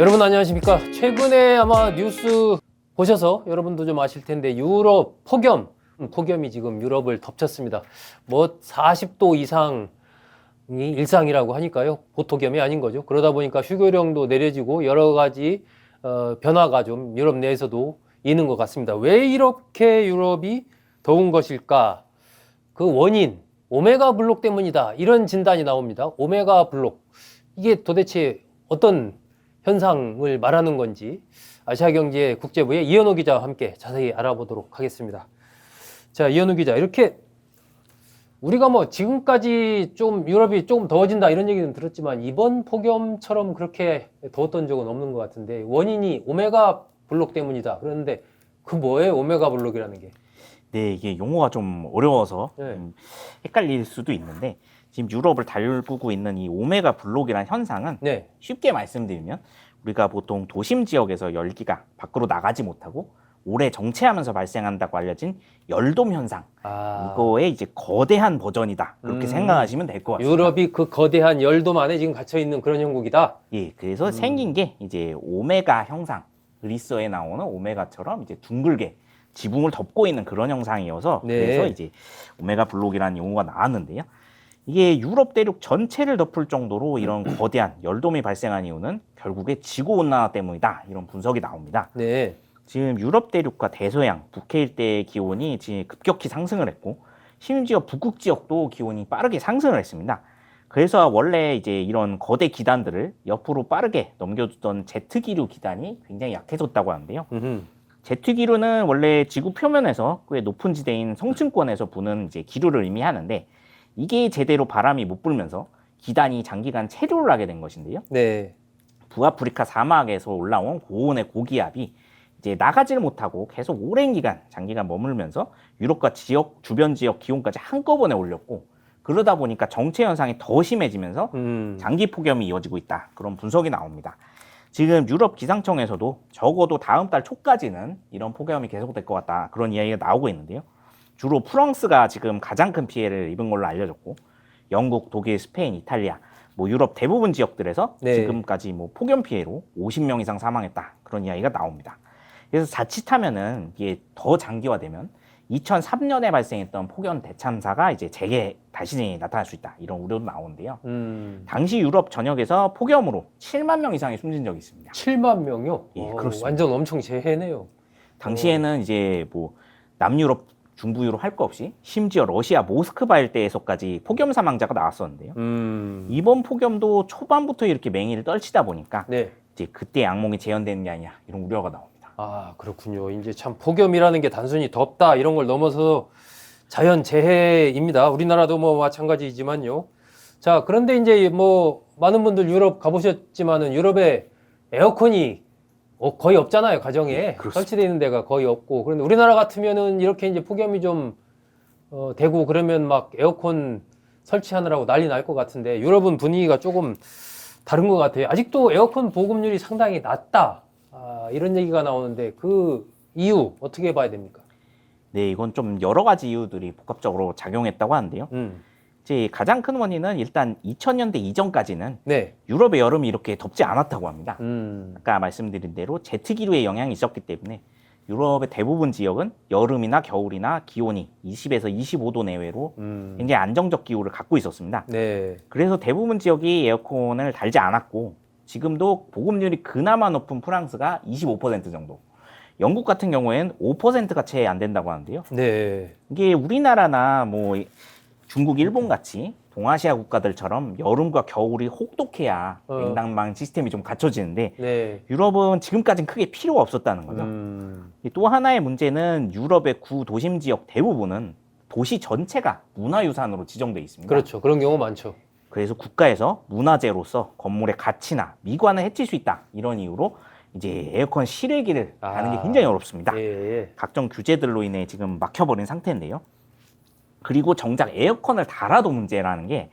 여러분 안녕하십니까? 최근에 아마 뉴스 보셔서 여러분도 좀 아실 텐데 유럽 폭염이 지금 유럽을 덮쳤습니다. 뭐 40도 이상이 일상이라고 하니까요. 보폭염이 아닌 거죠. 그러다 보니까 휴교령도 내려지고 여러 가지 변화가 좀 유럽 내에서도 있는 것 같습니다. 왜 이렇게 유럽이 더운 것일까? 그 원인 오메가 블록 때문이다. 이런 진단이 나옵니다. 오메가 블록 이게 도대체 어떤 현상을 말하는 건지 아시아경제 국제부의 이현호 기자와 함께 자세히 알아보도록 하겠습니다. 자, 이현호 기자, 이렇게 우리가 뭐 지금까지 좀 유럽이 조금 더워진다 이런 얘기는 들었지만 이번 폭염처럼 그렇게 더웠던 적은 없는 것 같은데 원인이 오메가 블록 때문이다. 그런데 그 뭐예요? 오메가 블록이라는 게? 네, 이게 용어가 좀 어려워서 헷갈릴 수도 있는데 지금 유럽을 달구고 있는 이 오메가 블록이라는 현상은 쉽게 말씀드리면 우리가 보통 도심 지역에서 열기가 밖으로 나가지 못하고 오래 정체하면서 발생한다고 알려진 열돔 현상, 이거의 이제 거대한 버전이다 그렇게 생각하시면 될 것 같습니다. 유럽이 그 거대한 열돔 안에 지금 gat혀 있는 그런 형국이다. 예, 그래서 생긴 게 이제 오메가 형상, 그리스어에 나오는 오메가처럼 이제 둥글게 지붕을 덮고 있는 그런 형상이어서 그래서 이제 오메가 블록이라는 용어가 나왔는데요. 이게 유럽 대륙 전체를 덮을 정도로 이런 거대한 열돔이 발생한 이유는 결국에 지구온난화 때문이다. 이런 분석이 나옵니다. 지금 유럽 대륙과 대서양, 북해 일대의 기온이 지금 급격히 상승을 했고 심지어 북극 지역도 기온이 빠르게 상승을 했습니다. 그래서 원래 이제 이런 거대 기단들을 옆으로 빠르게 넘겨주던 제트기류 기단이 굉장히 약해졌다고 하는데요. 제트기류는 원래 지구 표면에서 꽤 높은 지대인 성층권에서 부는 이제 기류를 의미하는데 이게 제대로 바람이 못 불면서 기단이 장기간 체류를 하게 된 것인데요. 북아프리카 사막에서 올라온 고온의 고기압이 이제 나가지를 못하고 계속 오랜 기간 장기간 머물면서 유럽과 주변 지역 기온까지 한꺼번에 올렸고 그러다 보니까 정체 현상이 더 심해지면서 장기 폭염이 이어지고 있다. 그런 분석이 나옵니다. 지금 유럽 기상청에서도 적어도 다음 달 초까지는 이런 폭염이 계속될 것 같다. 그런 이야기가 나오고 있는데요. 주로 프랑스가 지금 가장 큰 피해를 입은 걸로 알려졌고 영국, 독일, 스페인, 이탈리아, 뭐 유럽 대부분 지역들에서 지금까지 뭐 폭염 피해로 50명 이상 사망했다. 그런 이야기가 나옵니다. 그래서 자칫하면은 이게 더 장기화되면 2003년에 발생했던 폭염 대참사가 이제 다시 나타날 수 있다. 이런 우려도 나오는데요. 당시 유럽 전역에서 폭염으로 7만 명 이상이 숨진 적이 있습니다. 7만 명이요? 예, 그렇습니다. 완전 엄청 재해네요. 당시에는 이제 뭐 남유럽, 중부유럽 할 거 없이 심지어 러시아 모스크바 일대에서까지 폭염 사망자가 나왔었는데요. 이번 폭염도 초반부터 이렇게 맹위를 떨치다 보니까 이제 그때 악몽이 재현되는 게 아니냐 이런 우려가 나옵니다. 아, 그렇군요. 이제 참 폭염이라는 게 단순히 덥다 이런 걸 넘어서 자연 재해입니다. 우리나라도 뭐 마찬가지지만요. 자, 그런데 이제 뭐 많은 분들 유럽 가보셨지만은 유럽에 에어컨이 거의 없잖아요. 가정에 설치되어 있는 데가 거의 없고. 그런데 우리나라 같으면은 이렇게 이제 폭염이 좀 되고 그러면 막 에어컨 설치하느라고 난리 날 것 같은데 유럽은 분위기가 조금 다른 것 같아요. 아직도 에어컨 보급률이 상당히 낮다. 이런 얘기가 나오는데 그 이유 어떻게 봐야 됩니까? 네, 이건 좀 여러 가지 이유들이 복합적으로 작용했다고 하는데요. 이제 가장 큰 원인은 일단 2000년대 이전까지는 유럽의 여름이 이렇게 덥지 않았다고 합니다. 아까 말씀드린 대로 제트기류의 영향이 있었기 때문에 유럽의 대부분 지역은 여름이나 겨울이나 기온이 20에서 25도 내외로 굉장히 안정적 기후를 갖고 있었습니다. 그래서 대부분 지역이 에어컨을 달지 않았고 지금도 보급률이 그나마 높은 프랑스가 25% 정도. 영국 같은 경우에는 5%가 채 안 된다고 하는데요. 이게 우리나라나 뭐 중국, 일본 같이 동아시아 국가들처럼 여름과 겨울이 혹독해야 냉난방 시스템이 좀 갖춰지는데 유럽은 지금까지는 크게 필요가 없었다는 거죠. 또 하나의 문제는 유럽의 구도심 지역 대부분은 도시 전체가 문화유산으로 지정돼 있습니다. 그렇죠. 그런 경우 많죠. 그래서 국가에서 문화재로서 건물의 가치나 미관을 해칠 수 있다. 이런 이유로 이제 에어컨 실외기를 하는 게 굉장히 어렵습니다. 각종 규제들로 인해 지금 막혀버린 상태인데요. 그리고 정작 에어컨을 달아도 문제라는 게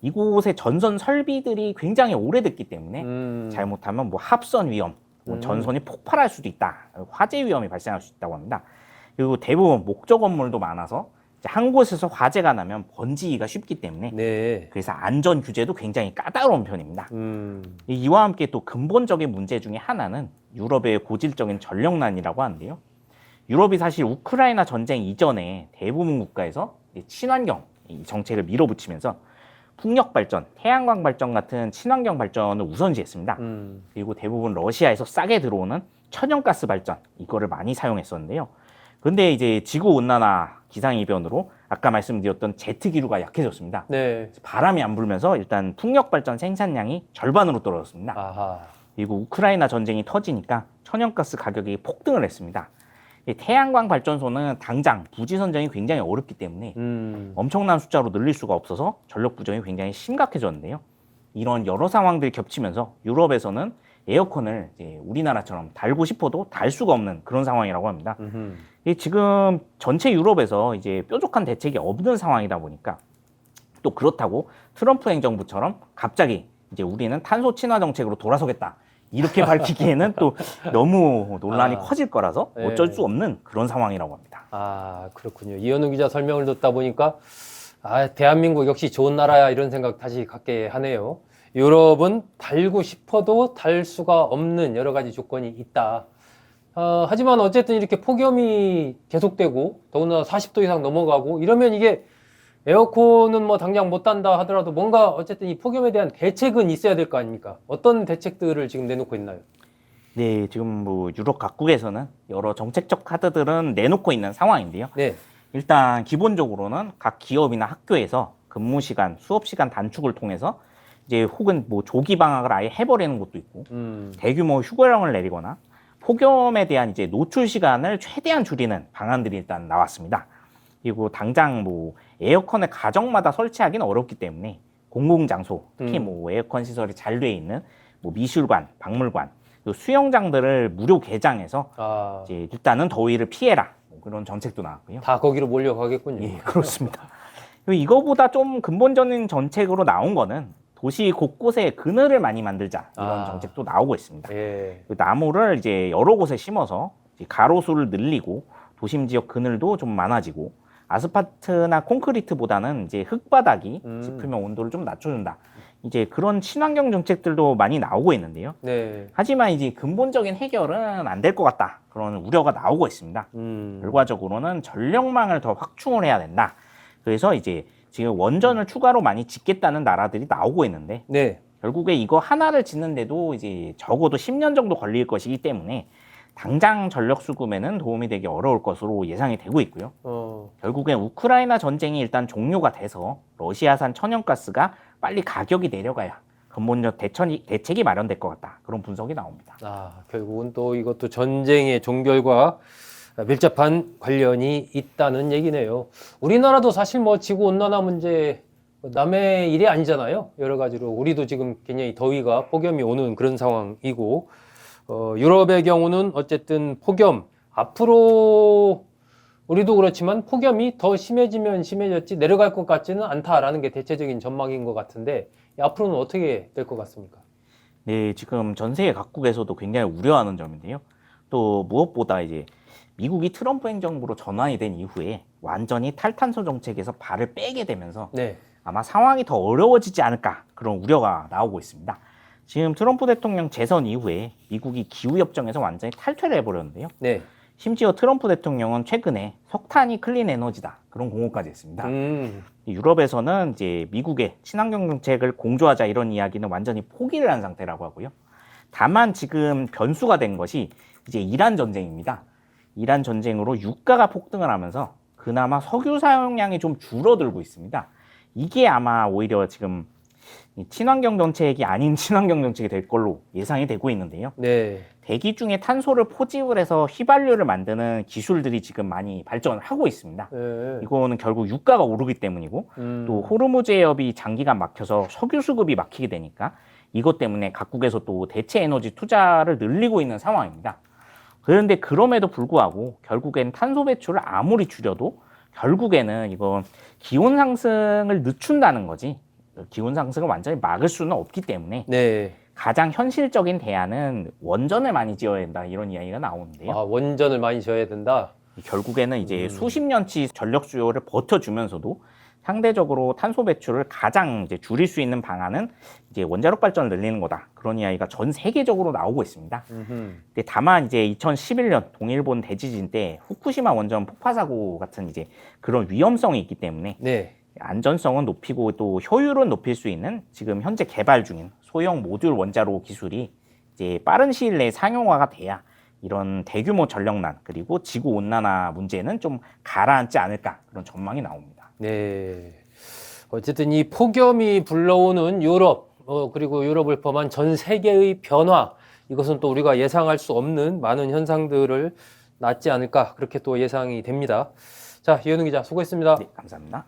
이곳의 전선 설비들이 굉장히 오래됐기 때문에 잘못하면 뭐 합선 위험, 전선이 폭발할 수도 있다. 화재 위험이 발생할 수 있다고 합니다. 그리고 대부분 목조 건물도 많아서 한 곳에서 화재가 나면 번지기가 쉽기 때문에 네. 그래서 안전 규제도 굉장히 까다로운 편입니다. 이와 함께 또 근본적인 문제 중에 하나는 유럽의 고질적인 전력난이라고 하는데요. 유럽이 사실 우크라이나 전쟁 이전에 대부분 국가에서 친환경 정책을 밀어붙이면서 풍력 발전, 태양광 발전 같은 친환경 발전을 우선시했습니다. 그리고 대부분 러시아에서 싸게 들어오는 천연가스 발전 이거를 많이 사용했었는데요. 그런데 이제 지구 온난화 기상이변으로 아까 말씀드렸던 제트 기류가 약해졌습니다. 네. 바람이 안 불면서 일단 풍력 발전 생산량이 절반으로 떨어졌습니다. 아하. 그리고 우크라이나 전쟁이 터지니까 천연가스 가격이 폭등을 했습니다. 이 태양광 발전소는 당장 부지 선정이 굉장히 어렵기 때문에 엄청난 숫자로 늘릴 수가 없어서 전력 부족이 굉장히 심각해졌는데요. 이런 여러 상황들이 겹치면서 유럽에서는 에어컨을 이제 우리나라처럼 달고 싶어도 달 수가 없는 그런 상황이라고 합니다. 지금 전체 유럽에서 이제 뾰족한 대책이 없는 상황이다 보니까 또 그렇다고 트럼프 행정부처럼 갑자기 이제 우리는 탄소 친화 정책으로 돌아서겠다. 이렇게 밝히기에는 또 너무 논란이 커질 거라서 어쩔 수 없는 그런 상황이라고 합니다. 아, 그렇군요. 이현우 기자 설명을 듣다 보니까 대한민국 역시 좋은 나라야 이런 생각 다시 갖게 하네요. 유럽은 달고 싶어도 달 수가 없는 여러 가지 조건이 있다. 하지만 어쨌든 이렇게 폭염이 계속되고 더구나 40도 이상 넘어가고 이러면 이게 에어컨은 뭐 당장 못 단다 하더라도 뭔가 어쨌든 이 폭염에 대한 대책은 있어야 될 거 아닙니까? 어떤 대책들을 지금 내놓고 있나요? 네, 지금 뭐 유럽 각국에서는 여러 정책적 카드들은 내놓고 있는 상황인데요. 네. 일단 기본적으로는 각 기업이나 학교에서 근무 시간, 수업 시간 단축을 통해서 이제 혹은 뭐 조기 방학을 아예 해버리는 것도 있고 대규모 휴가령을 내리거나 폭염에 대한 이제 노출 시간을 최대한 줄이는 방안들이 일단 나왔습니다. 그리고 당장 뭐 에어컨을 가정마다 설치하기는 어렵기 때문에 공공장소, 특히 뭐 에어컨 시설이 잘 돼 있는 뭐 미술관, 박물관, 수영장들을 무료 개장해서 이제 일단은 더위를 피해라 뭐 그런 정책도 나왔고요. 다 거기로 몰려가겠군요. 예, 그렇습니다. 그리고 이거보다 좀 근본적인 정책으로 나온 거는 도시 곳곳에 그늘을 많이 만들자 이런 정책도 나오고 있습니다. 예. 나무를 이제 여러 곳에 심어서 이제 가로수를 늘리고 도심 지역 그늘도 좀 많아지고 아스팔트나 콘크리트보다는 이제 흙바닥이 짚으면 온도를 좀 낮춰준다. 이제 그런 친환경 정책들도 많이 나오고 있는데요. 네. 하지만 이제 근본적인 해결은 안 될 것 같다. 그런 우려가 나오고 있습니다. 결과적으로는 전력망을 더 확충을 해야 된다. 그래서 이제 지금 원전을 추가로 많이 짓겠다는 나라들이 나오고 있는데 네. 결국에 이거 하나를 짓는데도 이제 적어도 10년 정도 걸릴 것이기 때문에 당장 전력 수급에는 도움이 되기 어려울 것으로 예상이 되고 있고요. 결국엔 우크라이나 전쟁이 일단 종료가 돼서 러시아산 천연가스가 빨리 가격이 내려가야 근본적 대책이 마련될 것 같다. 그런 분석이 나옵니다. 결국은 또 이것도 전쟁의 종결과 밀접한 관련이 있다는 얘기네요. 우리나라도 사실 뭐 지구온난화 문제 남의 일이 아니잖아요. 여러 가지로 우리도 지금 굉장히 더위가 폭염이 오는 그런 상황이고 유럽의 경우는 어쨌든 폭염 앞으로 우리도 그렇지만 폭염이 더 심해지면 심해졌지 내려갈 것 같지는 않다라는 게 대체적인 전망인 것 같은데 앞으로는 어떻게 될 것 같습니까? 네, 지금 전 세계 각국에서도 굉장히 우려하는 점인데요. 또 무엇보다 이제 미국이 트럼프 행정부로 전환이 된 이후에 완전히 탈탄소 정책에서 발을 빼게 되면서 네. 아마 상황이 더 어려워지지 않을까 그런 우려가 나오고 있습니다. 지금 트럼프 대통령 재선 이후에 미국이 기후협정에서 완전히 탈퇴를 해버렸는데요. 네. 심지어 트럼프 대통령은 최근에 석탄이 클린 에너지다 그런 공언까지 했습니다. 유럽에서는 이제 미국의 친환경 정책을 공조하자 이런 이야기는 완전히 포기를 한 상태라고 하고요. 다만 지금 변수가 된 것이 이제 이란 전쟁입니다. 이란 전쟁으로 유가가 폭등을 하면서 그나마 석유 사용량이 좀 줄어들고 있습니다. 이게 아마 오히려 지금 친환경 정책이 아닌 친환경 정책이 될 걸로 예상이 되고 있는데요. 네. 대기 중에 탄소를 포집을 해서 휘발유를 만드는 기술들이 지금 많이 발전을 하고 있습니다. 네. 이거는 결국 유가가 오르기 때문이고 또 호르무즈 해협이 장기간 막혀서 석유 수급이 막히게 되니까 이것 때문에 각국에서 또 대체 에너지 투자를 늘리고 있는 상황입니다. 그런데 그럼에도 불구하고 결국엔 탄소 배출을 아무리 줄여도 결국에는 이건 기온 상승을 늦춘다는 거지 기온 상승을 완전히 막을 수는 없기 때문에 네. 가장 현실적인 대안은 원전을 많이 지어야 된다 이런 이야기가 나오는데요. 원전을 많이 지어야 된다. 결국에는 이제 수십 년치 전력 수요를 버텨주면서도 상대적으로 탄소 배출을 가장 이제 줄일 수 있는 방안은 이제 원자력 발전을 늘리는 거다. 그런 이야기가 전 세계적으로 나오고 있습니다. 근데 다만 이제 2011년 동일본 대지진 때 후쿠시마 원전 폭파 사고 같은 이제 그런 위험성이 있기 때문에 네. 안전성은 높이고 또 효율은 높일 수 있는 지금 현재 개발 중인 소형 모듈 원자로 기술이 이제 빠른 시일 내에 상용화가 돼야 이런 대규모 전력난 그리고 지구 온난화 문제는 좀 가라앉지 않을까 그런 전망이 나옵니다. 네. 어쨌든 이 폭염이 불러오는 유럽, 그리고 유럽을 포함한 전 세계의 변화, 이것은 또 우리가 예상할 수 없는 많은 현상들을 낳지 않을까, 그렇게 또 예상이 됩니다. 자, 이현우 기자, 수고했습니다. 네, 감사합니다.